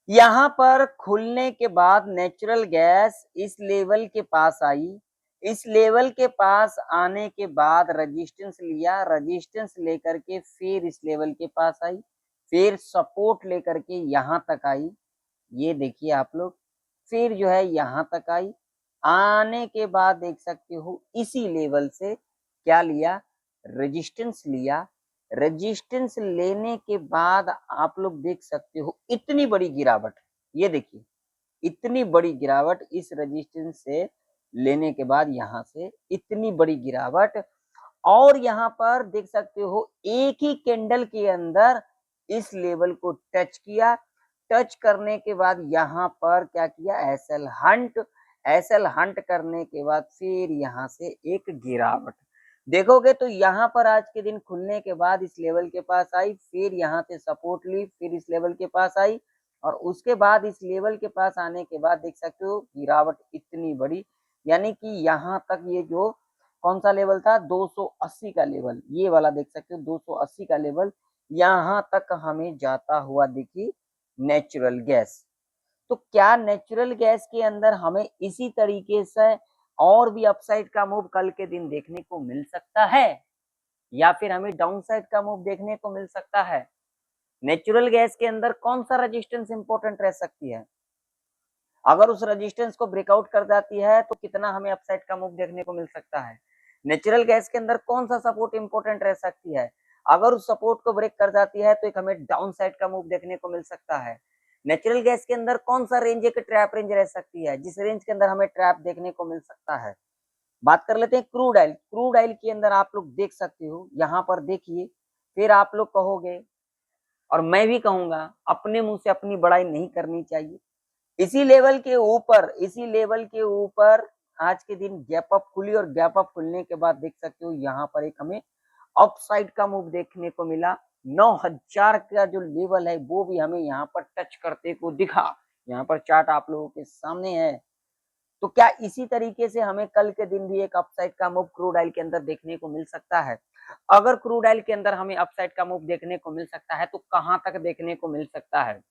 यहाँ पर खुलने के बाद नेचुरल गैस इस लेवल के पास आई। इस लेवल के पास आने के बाद रेजिस्टेंस लिया, रेजिस्टेंस लेकर के फिर इस लेवल के पास आई, फिर सपोर्ट लेकर के यहाँ तक आई। ये देखिए आप लोग, फिर जो है यहाँ तक आई। आने के बाद देख सकते हो इसी लेवल से क्या लिया, रेजिस्टेंस लिया। रेजिस्टेंस लेने के बाद आप लोग देख सकते हो इतनी बड़ी गिरावट, ये देखिए इतनी बड़ी गिरावट इस रेजिस्टेंस से लेने के बाद यहाँ से इतनी बड़ी गिरावट। और यहाँ पर देख सकते हो एक ही कैंडल के अंदर इस लेवल को टच किया। टच करने के बाद यहाँ पर क्या किया, एसएल हंट। एसएल हंट करने के बाद फिर यहाँ से एक गिरावट देखोगे तो यहाँ पर आज के दिन खुलने के बाद इस लेवल के पास आई, फिर यहाँ से सपोर्ट ली, फिर इस लेवल के पास आई और उसके बाद इस लेवल के पास आने के बाद देख सकते हो गिरावट इतनी बड़ी, यानी कि यहाँ तक ये जो कौन सा लेवल था 280 का लेवल, ये वाला देख सकते हो 280 का लेवल, यहाँ तक हमें जाता हुआ दिखी नेचुरल गैस। तो क्या नेचुरल गैस के अंदर हमें इसी तरीके से और भी अपसाइड का मूव कल के दिन देखने को मिल सकता है या फिर हमें डाउन साइड का मूव देखने को मिल सकता है? नेचुरल गैस के अंदर कौन सा रेजिस्टेंस इंपॉर्टेंट रह सकती है? अगर उस रेजिस्टेंस को ब्रेकआउट कर जाती है तो कितना हमें अपसाइड का मूव देखने को मिल सकता है? नेचुरल गैस के अंदर कौन सा सपोर्ट इंपॉर्टेंट रह सकती है? अगर उस सपोर्ट को ब्रेक कर जाती है तो एक हमें डाउन साइड का मूव देखने को मिल सकता है। नेचुरल गैस के अंदर कौन सा रेंज एक ट्रैप रेंज रह सकती है जिस रेंज के अंदर हमें ट्रैप देखने को मिल सकता है? बात कर लेते हैं क्रूड ऑयल। क्रूड ऑयल के अंदर आप लोग देख सकते हो, यहाँ पर देखिए, फिर आप लोग कहोगे और मैं भी कहूंगा, अपने मुंह से अपनी बड़ाई नहीं करनी चाहिए। इसी लेवल के ऊपर, इसी लेवल के ऊपर आज के दिन गैप अप खुली और गैप अप खुलने के बाद देख सकते हो यहाँ पर एक हमें अपसाइड का मूव देखने को मिला। 9000 का जो लेवल है वो भी हमें यहाँ पर टच करते को दिखा। यहाँ पर चार्ट आप लोगों के सामने है। तो क्या इसी तरीके से हमें कल के दिन भी एक अपसाइड का मूव क्रूड ऑयल के अंदर देखने को मिल सकता है? अगर क्रूड ऑयल के अंदर हमें अपसाइड का मूव देखने को मिल सकता है तो कहां तक देखने को मिल सकता है?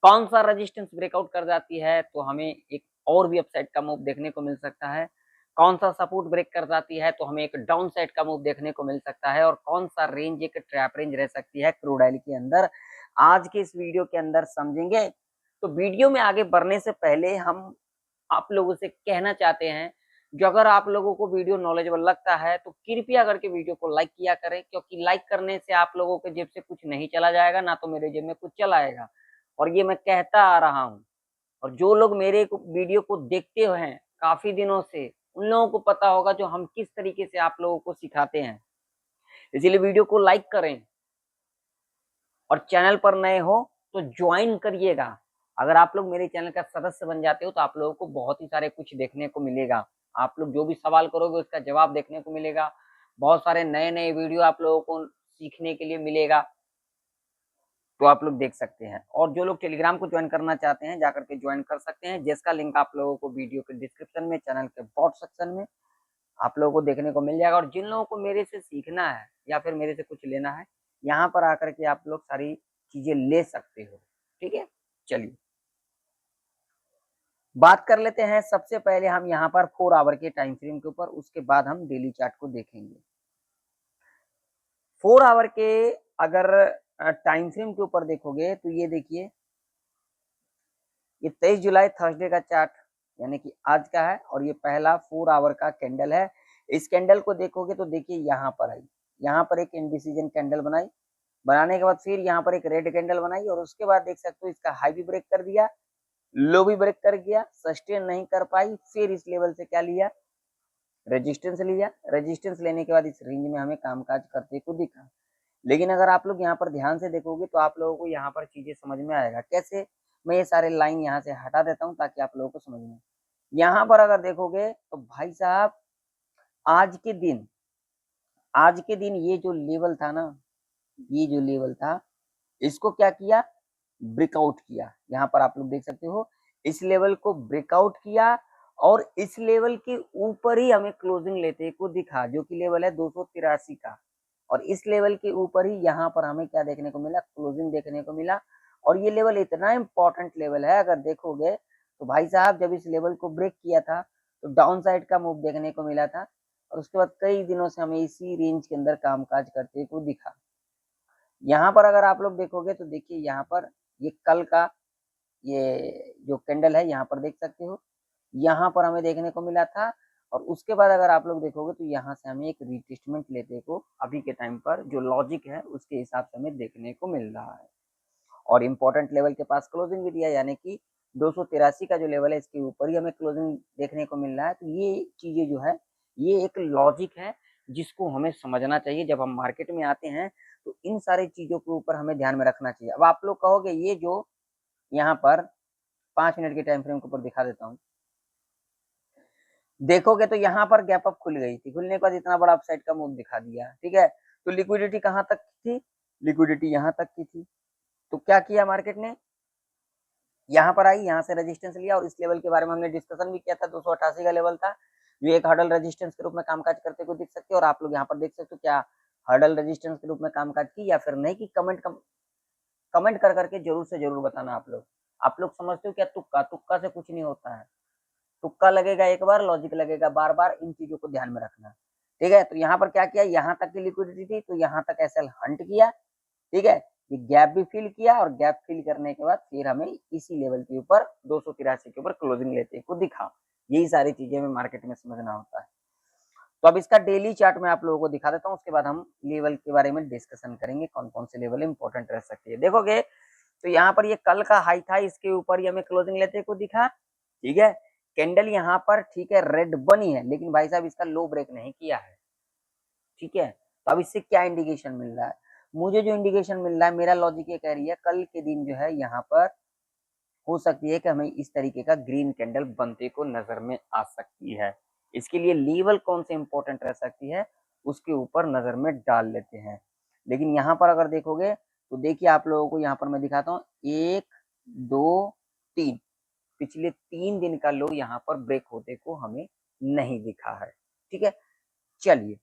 कौन सा रेजिस्टेंस ब्रेकआउट कर जाती है तो हमें एक और भी अपसाइड का मूव देखने को मिल सकता है? कौन सा सपोर्ट ब्रेक कर जाती है तो हमें एक डाउन साइड का मूव देखने को मिल सकता है? और कौन सा रेंज एक ट्रैप रेंज रह सकती है क्रूड ऑयल के अंदर, आज के इस वीडियो के अंदर समझेंगे। तो वीडियो में आगे बढ़ने से पहले हम आप लोगों से कहना चाहते हैं, जो अगर आप लोगों को वीडियो नॉलेजेबल लगता है तो कृपया करके वीडियो को लाइक किया करें, क्योंकि लाइक करने से आप लोगों के जेब से कुछ नहीं चला जाएगा, ना तो मेरे जेब में कुछ चला आएगा। और ये मैं कहता आ रहा हूँ, और जो लोग मेरे वीडियो को देखते हैं काफी दिनों से, उन लोगों को पता होगा जो हम किस तरीके से आप लोगों को सिखाते हैं। इसीलिए वीडियो को लाइक करें और चैनल पर नए हो तो ज्वाइन करिएगा। अगर आप लोग मेरे चैनल का सदस्य बन जाते हो तो आप लोगों को बहुत ही सारे कुछ देखने को मिलेगा। आप लोग जो भी सवाल करोगे उसका जवाब देखने को मिलेगा। बहुत सारे नए नए वीडियो आप लोगों को सीखने के लिए मिलेगा, तो आप लोग देख सकते हैं। और जो लोग टेलीग्राम को ज्वाइन करना चाहते हैं जाकर के ज्वाइन कर सकते हैं, जिसका लिंक आप लोगों को वीडियो के डिस्क्रिप्शन में, चैनल के बॉट सेक्शन में आप लोगों को देखने को मिल जाएगा। और जिन लोगों को मेरे से सीखना है या फिर मेरे से कुछ लेना है, यहाँ पर आकर के आप लोग सारी चीजें ले सकते हो। ठीक है, चलिए बात कर लेते हैं। सबसे पहले हम यहाँ पर 4 आवर के टाइम फ्रेम के ऊपर, उसके बाद हम डेली चार्ट को देखेंगे। 4 आवर के अगर टाइम फ्रेम के ऊपर देखोगे तो ये देखिए, ये 23 जुलाई थर्सडे का चार्ट यानी कि आज का है, और ये पहला 4 आवर का कैंडल है। इस कैंडल को देखोगे तो देखिए यहाँ पर आई, यहाँ पर एक इनडिसीजन कैंडल बनाई, बनाने के बाद फिर यहाँ पर एक रेड कैंडल बनाई, और उसके बाद देख सकते हो इसका हाई भी ब्रेक कर दिया, लो भी ब्रेक कर गया, सस्टेन नहीं कर पाई, फिर इस लेवल से क्या लिया, रेजिस्टेंस लिया। रेजिस्टेंस लेने के बाद इस रेंज में हमें कामकाज करते को दिखा। लेकिन अगर आप लोग यहाँ पर ध्यान से देखोगे तो आप लोगों को यहाँ पर चीजें समझ में आएगा। कैसे? मैं ये सारे लाइन यहाँ से हटा देता हूँ ताकि आप लोगों को समझ में। यहाँ पर अगर देखोगे तो भाई साहब, आज के दिन, आज के दिन ये जो लेवल था ना, ये जो लेवल था, इसको क्या किया, ब्रेकआउट किया। यहाँ पर आप लोग देख सकते हो इस लेवल को ब्रेकआउट किया, और इस लेवल के ऊपर ही हमें क्लोजिंग लेते को दिखा, जो कि लेवल है 283 का। और इस लेवल के ऊपर ही यहाँ पर हमें क्या देखने को मिला, क्लोजिंग देखने को मिला। और ये लेवल इतना इंपॉर्टेंट लेवल है, अगर देखोगे तो भाई साहब जब इस लेवल को ब्रेक किया था तो डाउन साइड का मूव देखने को मिला था, और उसके बाद कई दिनों से हमें इसी रेंज के अंदर कामकाज करते को दिखा। यहाँ पर अगर आप लोग देखोगे तो देखिए यहाँ पर ये कल का ये जो कैंडल है यहाँ पर देख सकते हो, यहाँ पर हमें देखने को मिला था, और उसके बाद अगर आप लोग देखोगे तो यहाँ से हमें एक रिटेस्टमेंट लेते को अभी के टाइम पर जो लॉजिक है उसके हिसाब से हमें देखने को मिल रहा है, और इम्पोर्टेंट लेवल के पास क्लोजिंग भी दिया, यानी कि 283 का जो लेवल है इसके ऊपर ही हमें क्लोजिंग देखने को मिल रहा है। तो ये चीजें जो है ये एक लॉजिक है जिसको हमें समझना चाहिए। जब हम मार्केट में आते हैं तो इन सारी चीजों के ऊपर हमें ध्यान में रखना चाहिए। अब आप लोग कहोगे ये जो यहाँ पर 5 मिनट के टाइम फ्रेम के ऊपर दिखा देता हूँ, देखोगे तो यहाँ पर गैप अप खुल गई थी, खुलने के बाद इतना बड़ा अपसाइड का मूव दिखा दिया, ठीक है। तो लिक्विडिटी कहाँ तक की थी, लिक्विडिटी यहाँ तक की थी। तो क्या किया मार्केट ने, यहाँ पर आई, यहाँ से रेजिस्टेंस लिया, और इस लेवल के बारे में हमने डिस्कशन भी किया था, 288 का लेवल था, जो एक हर्डल रेजिस्टेंस के रूप में कामकाज करते को दिख सकते हो। और आप लोग यहाँ पर देख सकते हो क्या हर्डल रेजिस्टेंस के रूप में कामकाज की या फिर नहीं की, कमेंट कर करके जरूर से जरूर बताना। आप लोग समझते हो क्या तुक्का, तुक्का से कुछ नहीं होता है, तुक्का लगेगा एक बार, लॉजिक लगेगा बार बार, इन चीजों को ध्यान में रखना, ठीक है। तो यहाँ पर क्या किया, यहाँ तक की लिक्विडिटी थी तो यहाँ तक एसएल हंट किया, ठीक है। ये गैप भी फिल किया, और गैप फिल करने के बाद फिर हमें इसी लेवल के ऊपर 283 के ऊपर क्लोजिंग लेते को दिखा। यही सारी चीजें हमें मार्केट में समझना होता है। तो अब इसका डेली चार्ट में आप लोगों को दिखा देता हूँ, उसके बाद हम लेवल के बारे में डिस्कशन करेंगे, कौन कौन से लेवल इंपॉर्टेंट रह सकती है। देखोगे तो यहाँ पर ये कल का हाई था, इसके ऊपर ही हमें क्लोजिंग लेते को दिखा, ठीक है। कैंडल यहाँ पर ठीक है रेड बनी है, लेकिन भाई साहब इसका लो ब्रेक नहीं किया है, ठीक है। तो अब इससे क्या इंडिकेशन मिल रहा है, मुझे जो इंडिकेशन मिल रहा है, मेरा लॉजिक ये कह रही है कल के दिन जो है यहाँ पर हो सकती है कि हमें इस तरीके का ग्रीन कैंडल बनते को नजर में आ सकती है। इसके लिए लेवल कौन से इंपॉर्टेंट रह सकती है उसके ऊपर नजर में डाल लेते हैं। लेकिन यहाँ पर अगर देखोगे तो देखिए आप लोगों को यहाँ पर मैं दिखाता हूँ, 1 2 3 पिछले 3 दिन का लो यहाँ पर ब्रेक होते को हमें नहीं दिखा है, ठीक है। चलिए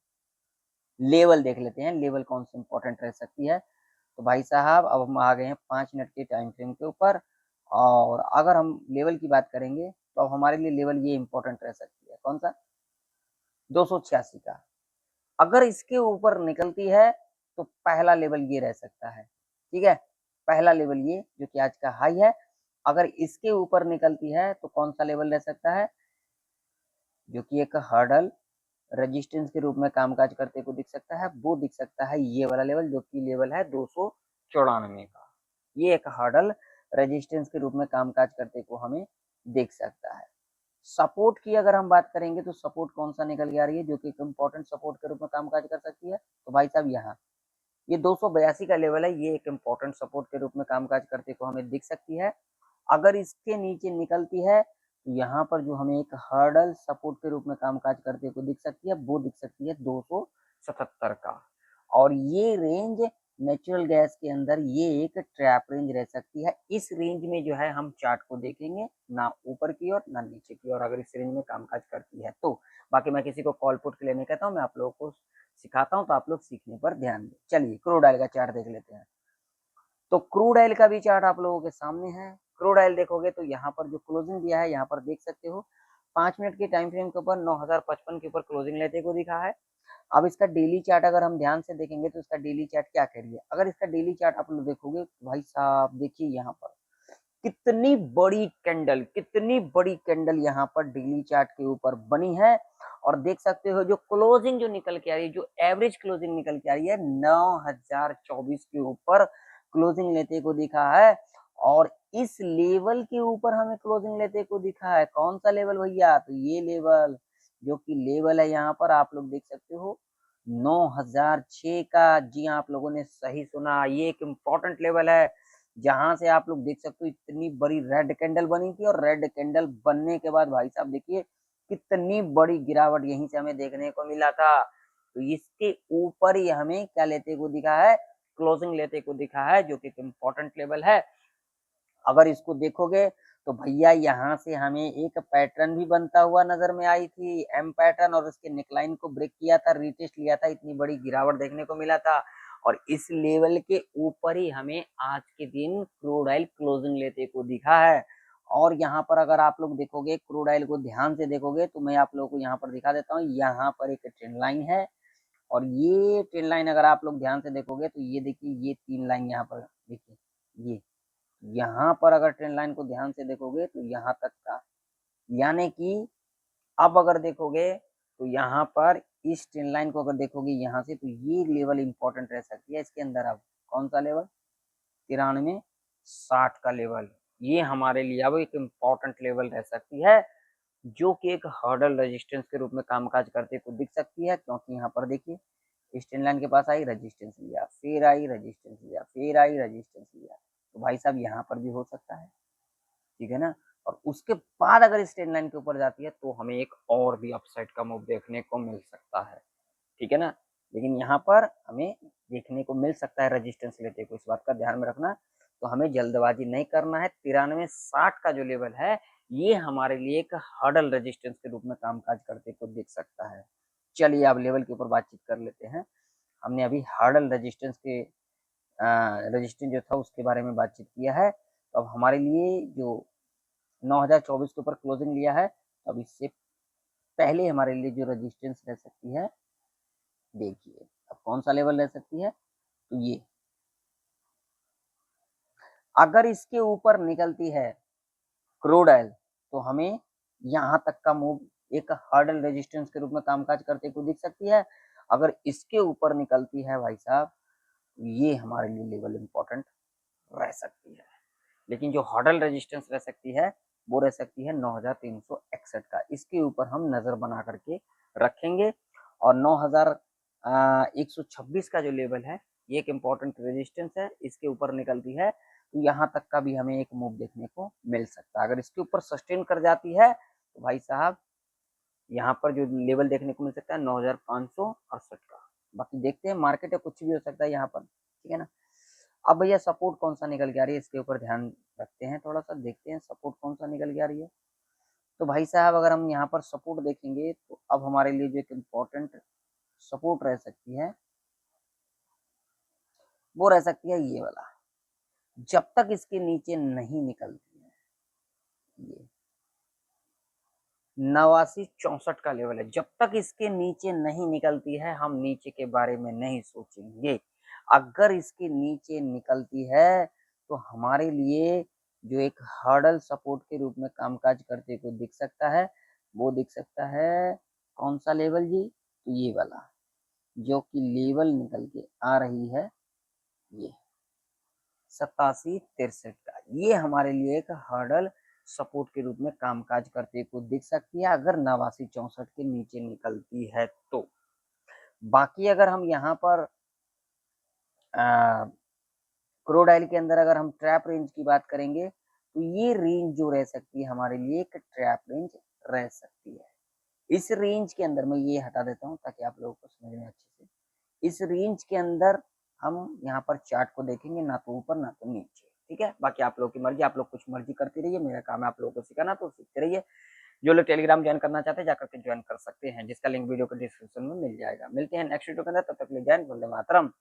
लेवल देख लेते हैं, लेवल कौन सी इंपॉर्टेंट रह सकती है। तो भाई साहब अब हम आ गए हैं 5 मिनट के टाइम फ्रेम के ऊपर, और अगर हम लेवल की बात करेंगे तो अब हमारे लिए लेवल ये इंपॉर्टेंट रह सकती है, कौन सा, 286 का। अगर इसके ऊपर निकलती है तो पहला लेवल ये रह सकता है, ठीक है। पहला लेवल ये जो कि आज का हाई है, अगर इसके ऊपर निकलती है तो कौन सा लेवल रह सकता है, जो कि एक हर्डल रेजिस्टेंस के रूप में कामकाज करते को दिख सकता है, वो दिख सकता है ये वाला लेवल जो कि लेवल है 294 का। ये एक हर्डल रेजिस्टेंस के रूप में कामकाज करते को हमें देख सकता है। सपोर्ट की अगर हम बात करेंगे तो सपोर्ट कौन सा निकल के आ रही है जो कि एक इम्पोर्टेंट सपोर्ट के रूप में कामकाज कर सकती है, तो भाई साहब यहाँ ये 282 का लेवल है, ये एक इम्पोर्टेंट सपोर्ट के रूप में कामकाज करते को हमें दिख सकती है। अगर इसके नीचे निकलती है तो यहाँ पर जो हमें एक हर्डल सपोर्ट के रूप में कामकाज करते को दिख सकती है, वो दिख सकती है 277 का। और ये रेंज नेचुरल गैस के अंदर ये एक ट्रैप रेंज रह सकती है। इस रेंज में जो है हम चार्ट को देखेंगे, ना ऊपर की ओर ना नीचे की ओर, अगर इस रेंज में कामकाज करती है तो। बाकी मैं किसी को कॉल पुट के लिए नहीं कहता हूँ, मैं आप लोगों को सिखाता हूँ, तो आप लोग सीखने पर ध्यान दें। चलिए क्रूड ऑयल का चार्ट देख लेते हैं। तो क्रूड ऑयल का भी चार्ट आप लोगों के सामने है। क्रूड ऑयल देखोगे तो यहाँ पर जो क्लोजिंग दिया है यहाँ पर देख सकते हो, 5 मिनट के टाइम फ्रेम के ऊपर 9055 के ऊपर क्लोजिंग लेते को दिखा है। अब इसका डेली चार्ट अगर हम ध्यान से देखेंगे तो इसका डेली चार्ट क्या कह रही है, अगर इसका डेली चार्ट आप लोग देखोगे भाई साहब देखिए यहाँ पर कितनी बड़ी कैंडल, कितनी बड़ी कैंडल यहाँ पर डेली चार्ट के ऊपर बनी है। और देख सकते हो जो क्लोजिंग जो निकल के आ रही है, जो एवरेज क्लोजिंग निकल के आ रही है 9024 के ऊपर क्लोजिंग लेते को दिखा है। और इस लेवल के ऊपर हमें क्लोजिंग लेते को दिखा है, कौन सा लेवल भैया, तो ये लेवल जो कि लेवल है यहाँ पर आप लोग देख सकते हो 9006 का। जी हाँ आप लोगों ने सही सुना, ये एक इम्पोर्टेंट लेवल है जहां से आप लोग देख सकते हो इतनी बड़ी रेड कैंडल बनी थी, और रेड कैंडल बनने के बाद भाई साहब देखिए कितनी बड़ी गिरावट यहीं से हमें देखने को मिला था। तो इसके ऊपर ही हमें क्या लेते को दिखा है, क्लोजिंग लेते को दिखा है, जो कि इम्पोर्टेंट लेवल है। अगर इसको देखोगे तो भैया यहाँ से हमें एक पैटर्न भी बनता हुआ नजर में आई थी, एम पैटर्न, और उसके नेकलाइन को ब्रेक किया था, रीटेस्ट लिया था, इतनी बड़ी गिरावट देखने को मिला था। और इस लेवल के ऊपर ही हमें आज के दिन क्रूड ऑयल क्लोजिंग लेते को दिखा है। और यहाँ पर अगर आप लोग देखोगे क्रूड ऑयल को ध्यान से देखोगे तो मैं आप लोगों को यहाँ पर दिखा देता हूँ। यहाँ पर एक ट्रेंड लाइन है और ये ट्रेंड लाइन अगर आप लोग ध्यान से देखोगे तो ये देखिए ये 3 लाइन यहाँ पर देखिए, ये यहाँ पर अगर ट्रेंड लाइन को ध्यान से देखोगे तो यहाँ तक का, यानी कि अब अगर देखोगे तो यहाँ पर इस ट्रेंड लाइन को अगर देखोगे यहाँ से तो ये लेवल इंपॉर्टेंट रह सकती है इसके अंदर। अब कौन सा लेवल? 9360 का लेवल, ये हमारे लिए अब एक इम्पॉर्टेंट लेवल रह सकती है, जो कि एक हर्डल रेजिस्टेंस के रूप में कामकाज करते को दिख सकती है। क्योंकि यहाँ पर देखिए इस ट्रेंड लाइन के पास आई, रेजिस्टेंस लिया, फिर आई रेजिस्टेंस लिया, फिर आई रेजिस्टेंस लिया, तो भाई साहब यहाँ पर भी हो सकता है, ठीक है ना। और उसके बाद अगर इस ट्रेंड लाइन के ऊपर जाती है तो हमें एक और भी अपसाइड का मूव देखने को मिल सकता है, ठीक है ना। लेकिन यहाँ पर हमें देखने को मिल सकता है रेजिस्टेंस लेते को, इस बात का ध्यान में रखना। तो हमें जल्दबाजी नहीं करना है। 9360 का जो लेवल है ये हमारे लिए एक हर्डल रेजिस्टेंस के रूप में कामकाज करते को दिख सकता है। चलिए अब लेवल के ऊपर बातचीत कर लेते हैं। हमने अभी हर्डल रेजिस्टेंस के रेजिस्टेंस जो था उसके बारे में बातचीत किया है। तो अब हमारे लिए जो 9024 के ऊपर क्लोजिंग लिया है, अब इससे पहले हमारे लिए जो रेजिस्टेंस रह सकती है, देखिए अब कौन सा लेवल रह सकती है, तो ये अगर इसके ऊपर निकलती है क्रूड ऑयल तो हमें यहाँ तक का मूव एक हर्डल रेजिस्टेंस के रूप में कामकाज करते को दिख सकती है। अगर इसके ऊपर निकलती है भाई साहब, ये हमारे लिए लेवल इंपॉर्टेंट रह सकती है। लेकिन जो हर्डल रेजिस्टेंस रह सकती है वो रह सकती है 9361 का। इसके ऊपर हम नजर बना करके रखेंगे। और 9126 का जो लेवल है ये एक इम्पॉर्टेंट रेजिस्टेंस है, इसके ऊपर निकलती है तो यहाँ तक का भी हमें एक मूव देखने को मिल सकता है। अगर इसके ऊपर सस्टेन कर जाती है तो भाई साहब यहाँ पर जो लेवल देखने को मिल सकता है 9568 का। बाकी देखते हैं, मार्केट है कुछ भी हो सकता है यहाँ पर, ठीक है ना। अब भैया सपोर्ट कौन सा निकल के आ रही है इसके ऊपर ध्यान रखते हैं, थोड़ा सा देखते हैं सपोर्ट कौन सा निकल के आ रही है। तो भाई साहब अगर हम यहाँ पर सपोर्ट देखेंगे तो अब हमारे लिए जो एक इम्पोर्टेंट सपोर्ट रह सकती है वो रह सकती है ये वाला। जब तक इसके नीचे नहीं निकलती है, ये 8964 का लेवल है, जब तक इसके नीचे नहीं निकलती है हम नीचे के बारे में नहीं सोचेंगे। अगर इसके नीचे निकलती है तो हमारे लिए जो एक हर्डल सपोर्ट के रूप में कामकाज करते को दिख सकता है, वो दिख सकता है कौन सा लेवल जी, तो ये वाला जो कि लेवल निकल के आ रही है ये 8763 का। ये हमारे लिए एक हर्डल सपोर्ट के रूप में कामकाज करते को दिख सकती है अगर 8964 के नीचे निकलती है तो। बाकी अगर हम यहाँ पर क्रूड ऑयल के अंदर अगर हम ट्रैप रेंज की बात करेंगे तो ये रेंज जो रह सकती है हमारे लिए एक ट्रैप रेंज रह सकती है। इस रेंज के अंदर मैं ये हटा देता हूँ ताकि आप लोगों को समझ में अच्छे से। इस रेंज के अंदर हम यहाँ पर चार्ट को देखेंगे, ना तो ऊपर ना तो नीचे, ठीक है। बाकी आप लोगों की मर्जी, आप लोग कुछ मर्जी करते रहिए, मेरा काम है आप लोगों को सिखाना, तो सीखते रहिए। जो लोग टेलीग्राम ज्वाइन करना चाहते हैं जाकर के ज्वाइन कर सकते हैं, जिसका लिंक वीडियो के डिस्क्रिप्शन में मिल जाएगा। मिलते हैं नेक्स्ट वीडियो के अंदर, तब तक के लिए जय हिंद, वंदे मातरम।